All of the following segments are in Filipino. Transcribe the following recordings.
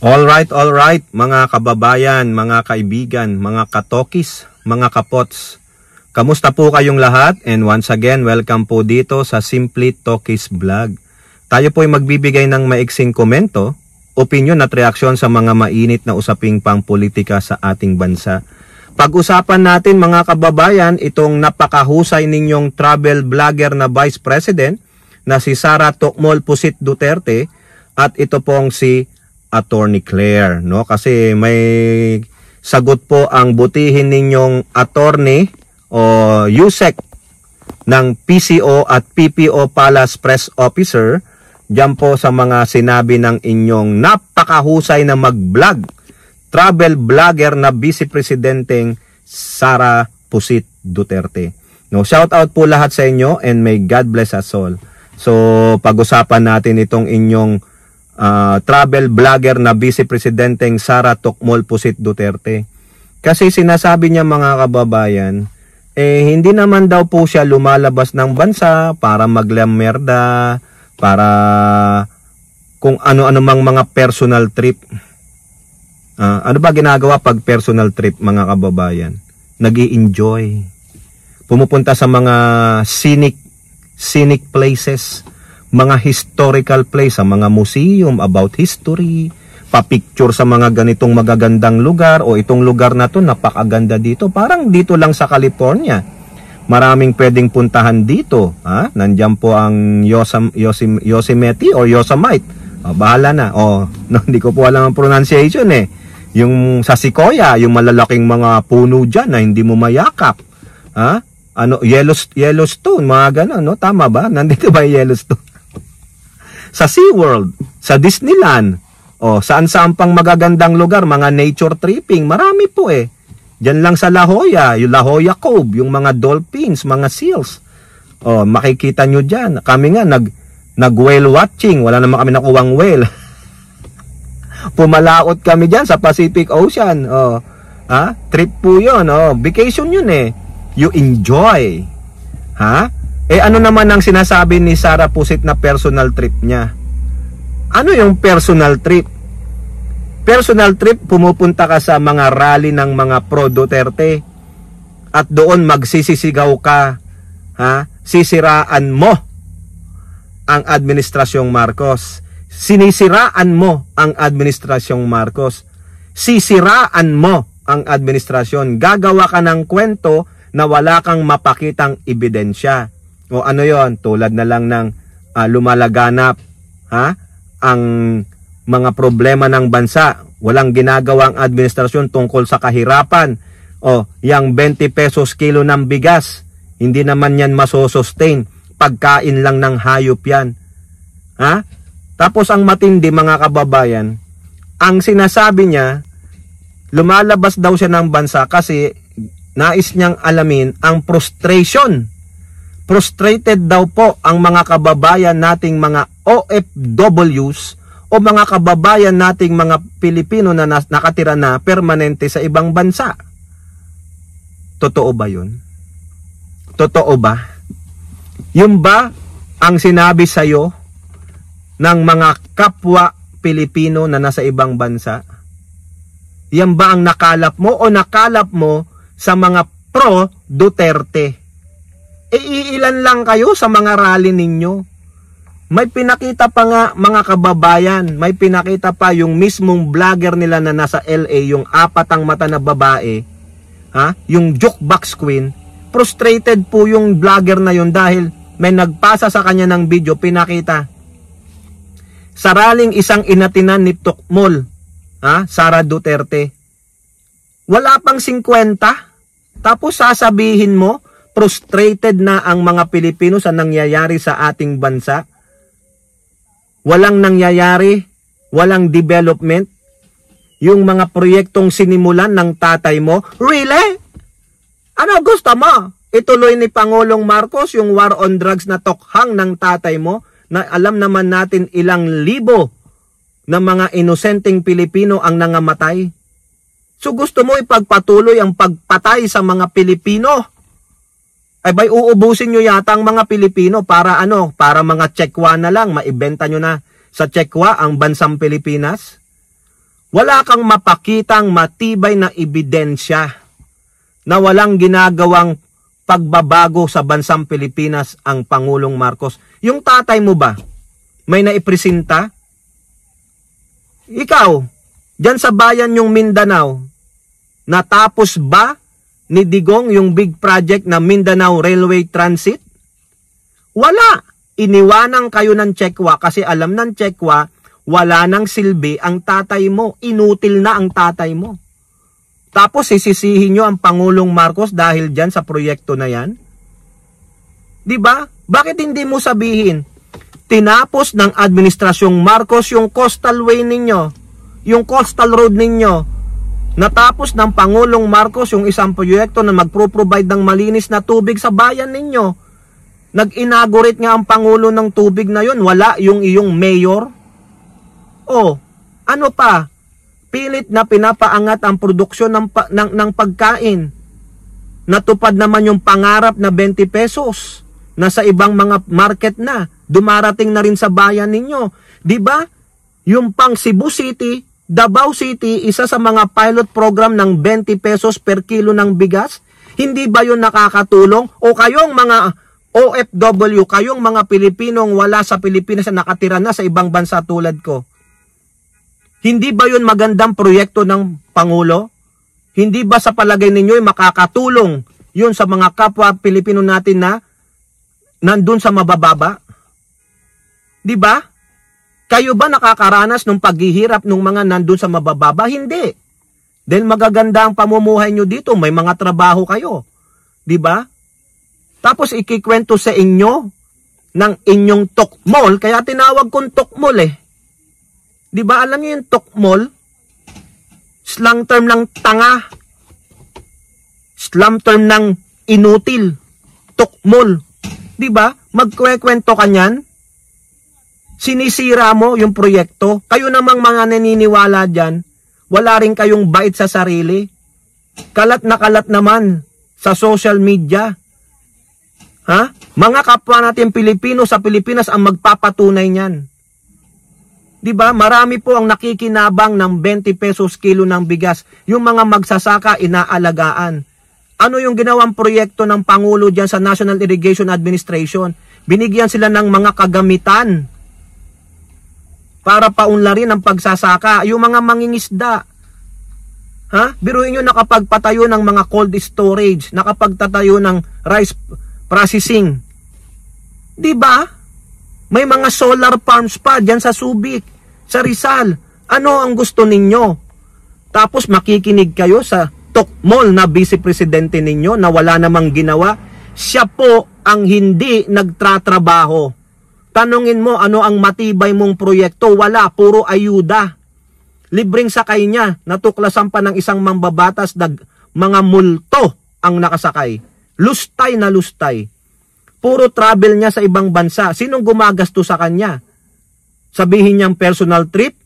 All right, mga kababayan, mga kaibigan, mga katokis, mga kapots. Kamusta po kayong lahat? And once again, welcome po dito sa Simply Tokis Vlog. Tayo po ay magbibigay ng maiksing komento, opinion at reaksyon sa mga mainit na usaping pangpolitika sa ating bansa. Pag-usapan natin mga kababayan, itong napakahusay ninyong travel vlogger na Vice President na si Sara Tokmol Pusit Duterte at ito pong si Attorney Claire, no? Kasi may sagot po ang butihin ninyong attorney o USEC ng PCO at PPO Palace Press Officer diyan po sa mga sinabi ng inyong napakahusay na mag-vlog travel vlogger na Vice Presidenteng Sara Pusit Duterte. No, shout out po lahat sa inyo and may God bless us all. So, pag-usapan natin itong inyong travel vlogger na Vice Presidenteng Sara Tokmol Pusit Duterte. Kasi sinasabi niya mga kababayan, hindi naman daw po siya lumalabas ng bansa para maglamerda, para kung ano-ano mang mga personal trip. Ano ba ginagawa pag personal trip mga kababayan? Nag-i-enjoy. Pumupunta sa mga scenic places, mga historical place, sa mga museum about history, pa-picture sa mga ganitong magagandang lugar, o itong lugar na to napakaganda dito, parang dito lang sa California. Maraming pwedeng puntahan dito. Nandiyan po ang Yosemite o Yosemite. Bahala na. Hindi ko po alam ang pronunciation eh. Yung sa Sequoia, yung malalaking mga puno dyan na hindi mo mayakap. Yellowstone, mga gano'n, no? Tama ba? Nandito ba yung Yellowstone? Sa SeaWorld, sa Disneyland, saan-saan pang magagandang lugar, mga nature tripping, marami po eh. Diyan lang sa La Jolla, yung La Jolla Cove, yung mga dolphins, mga seals. Makikita nyo dyan. Kami nga, nag-whale watching, wala naman kami nakuwang whale. Pumalaot kami dyan sa Pacific Ocean. Trip po yun, vacation yun eh. You enjoy. Ano naman ang sinasabi ni Sara Pusit na personal trip niya? Ano yung personal trip? Personal trip, pumupunta ka sa mga rally ng mga pro-Duterte at doon magsisisigaw ka, sisiraan mo ang administrasyong Marcos. Sinisiraan mo ang administrasyong Marcos. Sisiraan mo ang administrasyon. Gagawa ka ng kwento na wala kang mapakitang ebidensya. O ano yon, tulad na lang ng lumalaganap ang mga problema ng bansa. Walang ginagawang administrasyon tungkol sa kahirapan. Yang 20 pesos kilo ng bigas, hindi naman yan masosustain. Pagkain lang ng hayop yan. Tapos ang matindi mga kababayan, ang sinasabi niya, lumalabas daw siya ng bansa kasi nais niyang alamin ang frustration. Frustrated daw po ang mga kababayan nating mga OFWs o mga kababayan nating mga Pilipino na nakatira na permanente sa ibang bansa. Totoo ba yun? Totoo ba? Yung ba ang sinabi sa'yo ng mga kapwa Pilipino na nasa ibang bansa? Yan ba ang nakalap mo o nakalap mo sa mga pro-Duterte? Iilan lang kayo sa mga rally ninyo. May pinakita pa nga mga kababayan, may pinakita pa yung mismong vlogger nila na nasa LA, yung apat ang mata na babae, yung jukebox queen. Frustrated po yung vlogger na yun dahil may nagpasa sa kanya ng video, pinakita. Sa rallying isang inatinan ni Tokmol, Sara Duterte, wala pang 50, tapos sasabihin mo, frustrated na ang mga Pilipino sa nangyayari sa ating bansa. Walang nangyayari, walang development. Yung mga proyektong sinimulan ng tatay mo, really? Ano gusto mo? Ituloy ni Pangulong Marcos yung war on drugs na tokhang ng tatay mo, na alam naman natin ilang libo na mga inosenteng Pilipino ang nangamatay. So gusto mo ipagpatuloy ang pagpatay sa mga Pilipino? Ay bay uubusin nyo yata ang mga Pilipino para ano? Para mga tsekwa na lang, maibenta nyo na sa tsekwa ang bansang Pilipinas? Wala kang mapakitang matibay na ebidensya na walang ginagawang pagbabago sa bansang Pilipinas ang Pangulong Marcos. Yung tatay mo ba, may naipresenta? Ikaw, dyan sa bayan yung Mindanao, natapos ba ni Digong yung big project na Mindanao Railway Transit? Wala. Iniwanan kayo ng Chekwa kasi alam ng Chekwa, wala nang silbi ang tatay mo. Inutil na ang tatay mo. Tapos sisisihin nyo ang Pangulong Marcos dahil dyan sa proyekto na yan? Diba? Bakit hindi mo sabihin, tinapos ng Administrasyong Marcos yung coastal way ninyo, yung coastal road ninyo, natapos ng Pangulong Marcos yung isang proyekto na magpro-provide ng malinis na tubig sa bayan ninyo. Nag-inaugurate nga ang Pangulo ng tubig na yun, wala yung iyong mayor. O, ano pa? Pilit na pinapaangat ang produksyon ng pagkain. Natupad naman yung pangarap na 20 pesos na sa ibang mga market na. Dumarating na rin sa bayan ninyo. Diba? Yung pang Cebu City, Davao City, isa sa mga pilot program ng 20 pesos per kilo ng bigas. Hindi ba yun nakakatulong? O kayong mga OFW, kayong mga Pilipinong wala sa Pilipinas na nakatira na sa ibang bansa tulad ko. Hindi ba yun magandang proyekto ng Pangulo? Hindi ba sa palagay ninyo makakatulong yun sa mga kapwa Pilipino natin na nandun sa mabababa? Di ba? Kayo ba nakakaranas ng paghihirap ng mga nandun sa mabababa? Hindi. Dahil magaganda ang pamumuhay nyo dito, may mga trabaho kayo. Di ba? Tapos ikikwento sa inyo ng inyong tukmol, kaya tinawag kong tukmol eh. Di ba alam niyo yung tukmol? Slang term ng tanga. Slang term ng inutil. Tukmol. Di ba? Magkwekwento ka niyan. Sinisira mo yung proyekto. Kayo namang mga naniniwala dyan, wala rin kayong bait sa sarili. Kalat na kalat naman sa social media. Ha? Mga kapwa natin Pilipino sa Pilipinas ang magpapatunay niyan. Diba? Marami po ang nakikinabang ng 20 pesos kilo ng bigas. Yung mga magsasaka, inaalagaan. Ano yung ginawang proyekto ng Pangulo dyan sa National Irrigation Administration? Binigyan sila ng mga kagamitan para paunlarin ang pagsasaka. Yung mga mangingisda. Ha? Biruin nyo nakapagpatayo ng mga cold storage, nakapagtatayo ng rice processing. Diba? May mga solar farms pa dyan sa Subic, sa Rizal. Ano ang gusto ninyo? Tapos makikinig kayo sa tukmol na vice presidente ninyo na wala namang ginawa. Siya po ang hindi nagtratrabaho. Tanungin mo ano ang matibay mong proyekto. Wala, puro ayuda. Libreng sakay niya. Natuklasan pa ng isang mambabatas na mga multo ang nakasakay. Lustay na lustay. Puro travel niya sa ibang bansa. Sinong gumagasto sa kanya? Sabihin niyang personal trip?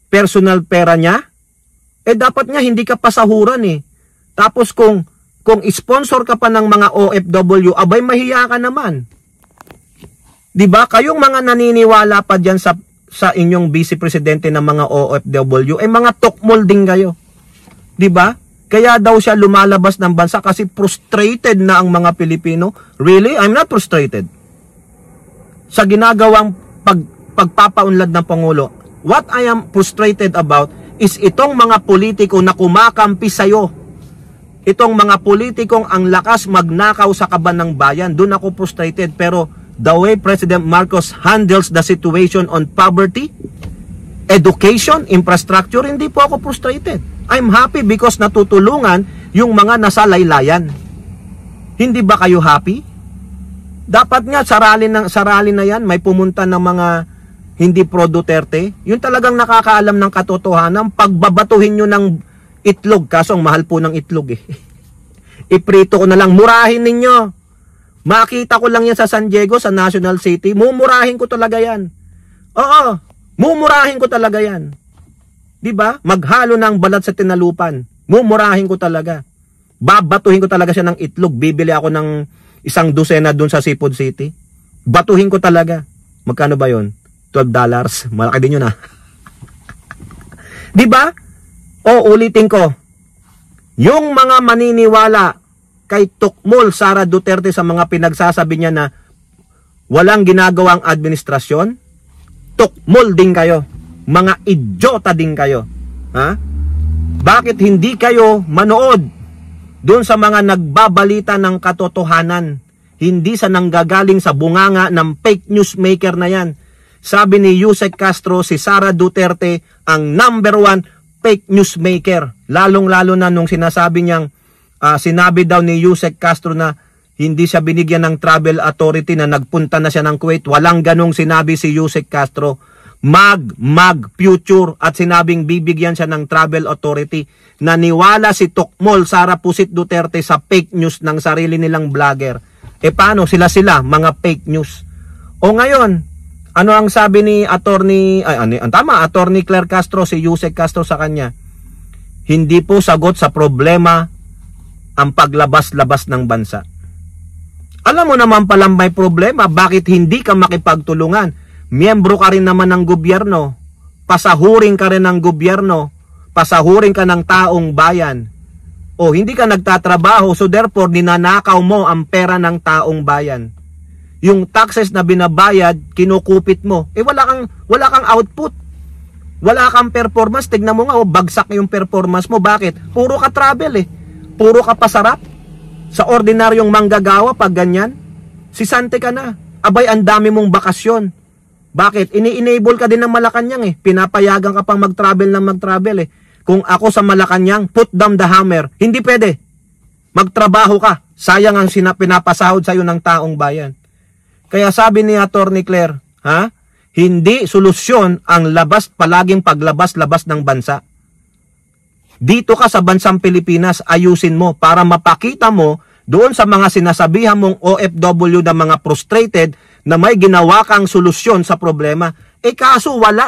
Personal pera niya? Eh dapat nga hindi ka pasahuran eh. Tapos kung sponsor ka pa ng mga OFW, abay mahiya ka naman. 'Di ba? Kayong mga naniniwala pa diyan sa inyong vice presidente ng mga OFW, eh mga tukmol din kayo. 'Di ba? Kaya daw siya lumalabas ng bansa kasi frustrated na ang mga Pilipino. Really? I'm not frustrated. Sa ginagawang pagpapaunlad ng Pangulo, what I am frustrated about is itong mga politiko na kumakampi sa'yo. Itong mga politikong ang lakas magnakaw sa kaban ng bayan. Doon ako frustrated. Pero the way President Marcos handles the situation on poverty, education, infrastructure, hindi po ako frustrated. I'm happy because natutulungan yung mga nasa laylayan. Hindi ba kayo happy? Dapat nga sarali na yan, may pumunta ng mga hindi pro Duterte. Yung talagang nakakaalam ng katotohanan, pagbabatuhin nyo ng itlog. Kaso ang mahal po ng itlog eh. Iprito ko na lang, murahin ninyo. Makita ko lang yan sa San Diego, sa National City. Mumurahin ko talaga yan. Oo, mumurahin ko talaga yan. Diba? Maghalo ng balat sa tinalupan. Mumurahin ko talaga. Babatuhin ko talaga siya ng itlog. Bibili ako ng isang dosena dun sa Seafood City. Batuhin ko talaga. Magkano ba yon? $12. Malaki din yun ah. Di ba? O ulitin ko, yung mga maniniwala kay Tukmol Sara Duterte sa mga pinagsasabi niya na walang ginagawang administrasyon, tukmol din kayo. Mga idiota din kayo. Ha? Bakit hindi kayo manood doon sa mga nagbabalita ng katotohanan? Hindi sa nanggagaling sa bunganga ng fake news maker na yan. Sabi ni Yusek Castro, si Sara Duterte ang #1 fake news maker. Lalong-lalo na nung sinasabi niyang, sinabi daw ni Yusek Castro na hindi siya binigyan ng travel authority na nagpunta na siya ng Kuwait. Walang ganong sinabi si Yusek Castro. Future at sinabing bibigyan siya ng travel authority. Naniwala si Tukmol Sara Pusit Duterte sa fake news ng sarili nilang vlogger. E paano sila mga fake news? O ngayon, ano ang sabi ni Attorney Claire Castro, si Yusek Castro sa kanya? Hindi po sagot sa problema ang paglabas-labas ng bansa. Alam mo naman palang may problema, bakit hindi ka makipagtulungan? Miyembro ka rin naman ng gobyerno, pasahuring ka rin ng gobyerno, pasahuring ka ng taong bayan. O hindi ka nagtatrabaho, so therefore ninanakaw mo ang pera ng taong bayan. Yung taxes na binabayad, kinukupit mo. Wala kang output. Wala kang performance. Tignan mo nga, bagsak yung performance mo. Bakit? Puro ka travel Puro ka pasarap. Sa ordinaryong manggagawa pag ganyan, sisante ka na. Abay, ang dami mong bakasyon. Bakit? Ini-enable ka din ng Malacanang Pinapayagan ka pang mag-travel ng mag-travel Kung ako sa Malacanang, put down the hammer. Hindi pwede. Magtrabaho ka. Sayang ang pinapasahod sa'yo ng taong bayan. Kaya sabi ni Attorney Claire, hindi solusyon ang palaging paglabas-labas ng bansa. Dito ka sa bansang Pilipinas, ayusin mo para mapakita mo doon sa mga sinasabihan mong OFW na mga frustrated na may ginawa kang solusyon sa problema. Kaso wala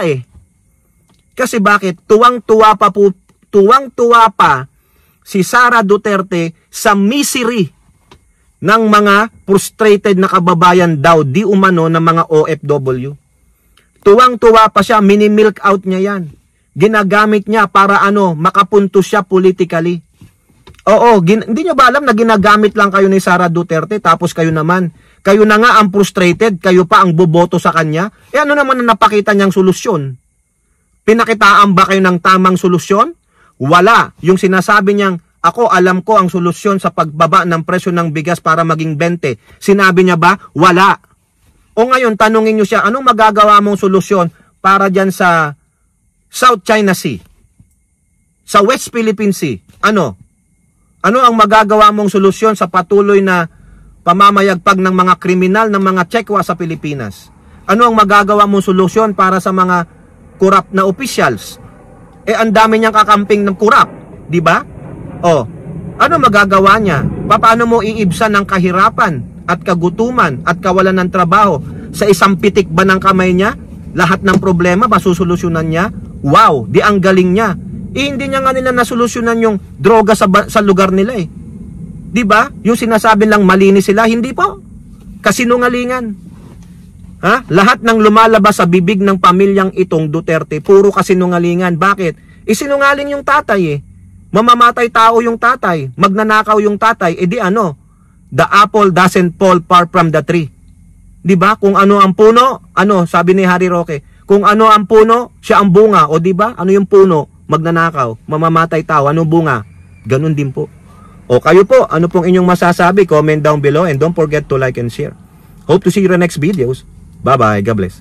Kasi bakit? Tuwang-tuwa pa si Sara Duterte sa misery ng mga frustrated na kababayan daw di umano ng mga OFW. Tuwang-tuwa pa siya, mini-milk out niya yan. Ginagamit niya para makapunto siya politically. Oo, hindi nyo ba alam na ginagamit lang kayo ni Sara Duterte tapos kayo na nga ang frustrated, kayo pa ang boboto sa kanya? Ano naman ang napakita niyang solusyon? Pinakitaan ba kayo ng tamang solusyon? Wala. Yung sinasabi niyang, ako alam ko ang solusyon sa pagbaba ng presyo ng bigas para maging 20. Sinabi niya ba? Wala. O ngayon, tanungin niyo siya, anong magagawa mong solusyon para dyan sa South China Sea, sa West Philippine Sea? Ano ang magagawa mong solusyon sa patuloy na pamamayagpag ng mga kriminal ng mga Chekwa sa Pilipinas? Ano ang magagawa mong solusyon para sa mga corrupt na officials? Ang dami niyang kakamping ng corrupt, di ba? Ano magagawa niya? Paano mo iibsan ng kahirapan at kagutuman at kawalan ng trabaho? Sa isang pitik ba ng kamay niya, lahat ng problema masusolusyonan niya? Wow, di ang galing niya. Hindi niya nga nila nasolusyonan yung droga sa lugar nila Di ba? Yung sinasabi lang malinis sila, hindi po. Kasinungalingan. Lahat ng lumalabas sa bibig ng pamilyang itong Duterte, puro kasinungalingan. Bakit? Sinungaling yung tatay Mamamatay tao yung tatay, magnanakaw yung tatay, the apple doesn't fall far from the tree. Di ba? Kung ano ang puno, sabi ni Harry Roque, kung ano ang puno, siya ang bunga. O di ba? Ano yung puno? Magnanakaw, mamamatay tao, ano bunga? Ganun din po. O kayo po, ano pong inyong masasabi? Comment down below and don't forget to like and share. Hope to see you in the next videos. Bye-bye. God bless.